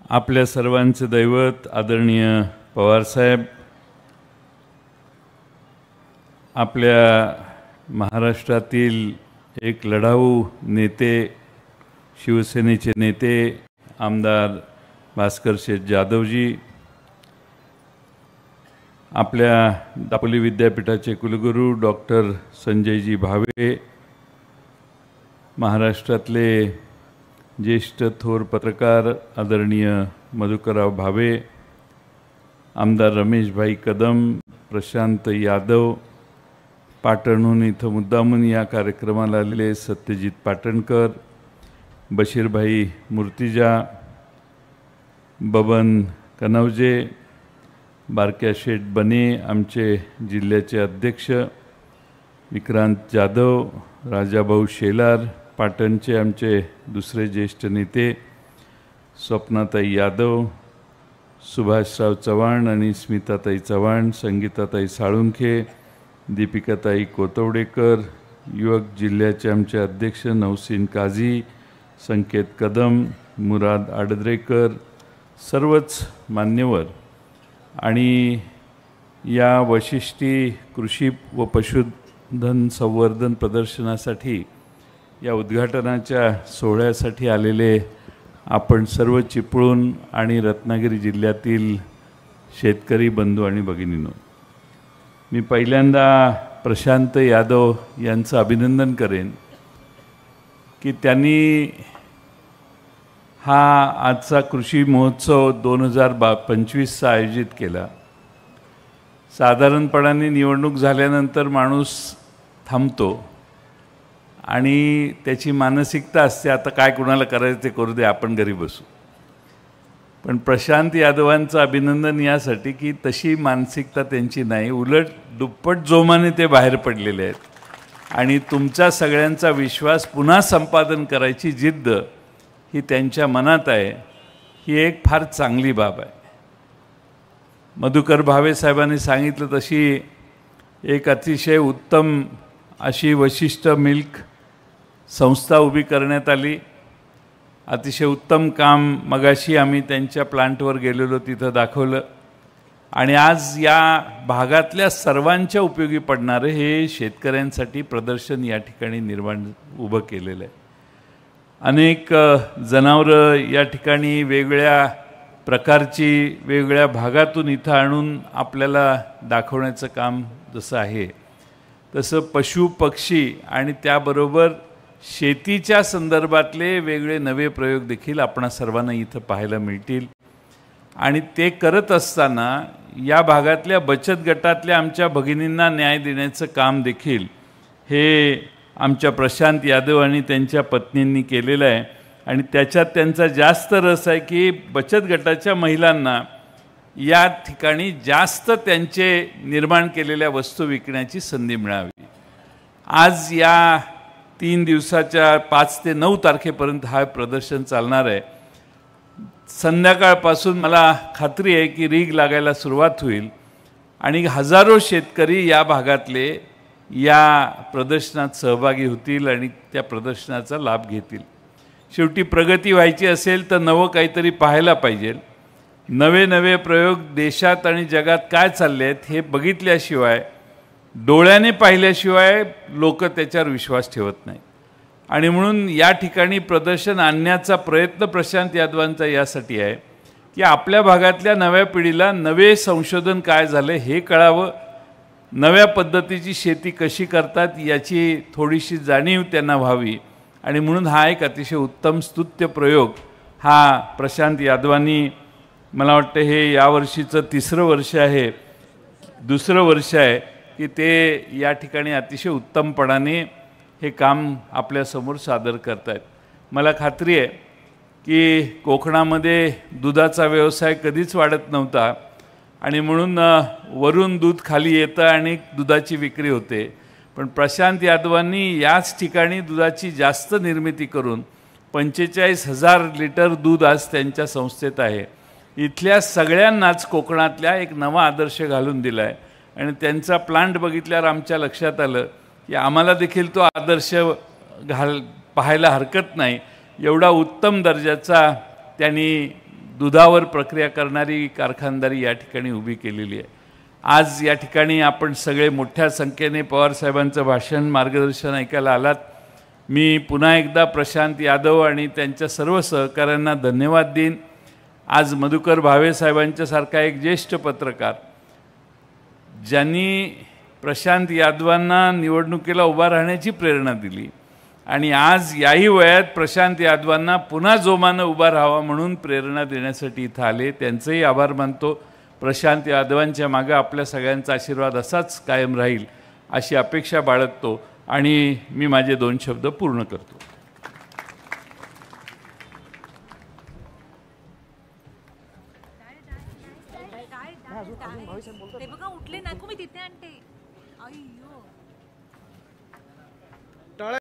आपल्या सर्वांचे दैवत आदरणीय पवारसाहेब, आपल्या महाराष्ट्रातील एक लढाऊ नेते, शिवसेनेचे नेते आमदार भास्कर शेठ जाधवजी, आपल्या दापोली विद्यापीठाचे कुलगुरू डॉक्टर संजयजी भावे, महाराष्ट्रातले ज्येष्ठ थोर पत्रकार आदरणीय मधुकरराव भावे, आमदार रमेशभाई कदम, प्रशांत यादव, पाटणहून इथं मुद्दामून या कार्यक्रमाला आलेले सत्यजित पाटणकर, बशीरभाई मूर्तिजा, बबन कनवजे, बारक्या शेठ बने, आमचे जिल्ह्याचे अध्यक्ष विक्रांत जाधव, राजाभाऊ शेलार, पाटणचे आमचे दुसरे ज्येष्ठ नेते स्वप्नाताई यादव, सुभाषराव चव्हाण आणि स्मिताताई चव्हाण, संगीताताई साळुंखे, दीपिकाताई कोतवडेकर, युवक जिल्ह्याचे आमचे अध्यक्ष नौसीन काझी, संकेत कदम, मुराद आडद्रेकर, सर्वच मान्यवर आणि या वशिष्ठी कृषी व पशुधन संवर्धन प्रदर्शनासाठी या उद्घाटनाच्या सोहळ्यासाठी आलेले आपण सर्व चिपळूण आणि रत्नागिरी जिल्ह्यातील शेतकरी बंधू आणि भगिनींनो, मी पहिल्यांदा प्रशांत यादव यांचं अभिनंदन करेन की त्यांनी हा आजचा कृषी महोत्सव 2025चा आयोजित केला। साधारणपणाने निवडणूक झाल्यानंतर माणूस थांबतो आणि त्याची मानसिकता असते, आता काय कुणाला करायचं ते करू दे, आपण घरी बसू। पण प्रशांत यादवांचं अभिनंदन यासाठी की तशी मानसिकता त्यांची नाही, उलट दुप्पट जोमाने ते बाहेर पडलेले आहेत आणि तुमचा सगळ्यांचा विश्वास पुन्हा संपादन करायची जिद्द ही त्यांच्या मनात आहे। ही एक फार चांगली बाब आहे। मधुकर भावे साहेबांनी सांगितलं तशी एक अतिशय उत्तम अशी वशिष्ठ मिल्क संस्था उभी करण्यात आली। अतिशय उत्तम काम मगाशी आम्ही त्यांच्या प्लांटवर गेलेलो, तिथं दाखवलं आणि आज या भागातल्या सर्वांच्या उपयोगी पडणारे हे शेतकऱ्यांसाठी प्रदर्शन या ठिकाणी उभं केलेलं आहे। अनेक जनावरं या ठिकाणी वेगळ्या प्रकारची वेगळ्या भागातून इथं आणून आपल्याला दाखवण्याचं काम जसं आहे तसं पशु पक्षी आणि त्याबरोबर शेतीच्या संदर्भातले वेगळे नवे प्रयोग देखील आपणा सर्वांना इथं पाहायला मिळतील। आणि ते करत असताना या भागातल्या बचत गटातल्या आमच्या भगिनींना न्याय देण्याचं काम देखील हे आमच्या प्रशांत यादव आणि त्यांच्या पत्नींनी केलेलं आहे आणि त्याच्यात त्यांचा जास्त रस आहे की बचत गटाच्या महिलांना या ठिकाणी जास्त त्यांचे निर्माण केलेल्या वस्तू विकण्याची संधी मिळावी। आज या 3 दिवसाच्या 5 ते 9 तारखेपर्यंत हा प्रदर्शन चालणार आहे। संध्याकाळपासून मला खात्री आहे की रीग लागायला सुरुवात होईल आणि हजारो शेतकरी या भागातले या प्रदर्शनात सहभागी होतील आणि त्या प्रदर्शनाचा लाभ घेतील। शेवटी प्रगती व्हायची असेल तर नवं काहीतरी पाहायला पाहिजे। नवे नवे प्रयोग देशात आणि जगात काय चालले आहेत हे बघितल्याशिवाय, डोळ्याने पाहिल्याशिवाय लोक त्याच्यावर विश्वास ठेवत नाही आणि म्हणून या ठिकाणी प्रदर्शन आणण्याचा प्रयत्न प्रशांत यादवांचा यासाठी आहे की आपल्या भागातल्या नव्या पिढीला नवे संशोधन काय झाले हे कळावं, नव्या पद्धतीची शेती कशी करतात याची थोडीशी जाणीव त्यांना व्हावी आणि म्हणून हा एक अतिशय उत्तम स्तुत्य प्रयोग हा प्रशांत यादवांनी, मला वाटतं हे यावर्षीचं 3रं वर्ष आहे, 2रं वर्ष आहे की ते या ठिकाणी अतिशय उत्तमपणाने हे काम आपल्यासमोर सादर करतायत। मला खात्री आहे की कोकणामध्ये दुधाचा व्यवसाय कधीच वाढत नव्हता आणि म्हणून वरून दूध खाली येतं आणि दुधाची विक्री होते, पण प्रशांत यादवांनी याच ठिकाणी दुधाची जास्त निर्मिती करून 45,000 लिटर दूध आज त्यांच्या संस्थेत आहे। इथल्या सगळ्यांनाच कोकणातल्या एक नवा आदर्श घालून दिला आहे आणि त्यांचा प्लांट बघितल्यावर आमच्या लक्षात आलं की आम्हाला देखील तो आदर्श पाहायला हरकत नाही, एवढा उत्तम दर्जाचा त्यांनी दुधावर प्रक्रिया करणारी कारखानदारी या ठिकाणी उभी केलेली आहे. आज या ठिकाणी आपण सगळे मोठ्या संख्येने पवारसाहेबांचं भाषण मार्गदर्शन ऐकायला आलात. मी पुन्हा एकदा प्रशांत यादव आणि त्यांच्या सर्व सहकाऱ्यांना धन्यवाद देईन. आज मधुकर भावे साहेबांच्यासारखा एक ज्येष्ठ पत्रकार ज्यांनी प्रशांत यादवांना निवडणुकीला उभा राहण्याची प्रेरणा दिली आणि आज याही वयात प्रशांत यादवांना पुन्हा जोमानं उभा राहावा म्हणून प्रेरणा देण्यासाठी इथं आले. त्यांचेही आभार मानतो. प्रशांत यादवांच्या मागे आपल्या सगळ्यांचा आशीर्वाद असाच कायम राहील अशी अपेक्षा बाळगतो आणि मी माझे 2 शब्द पूर्ण करतो.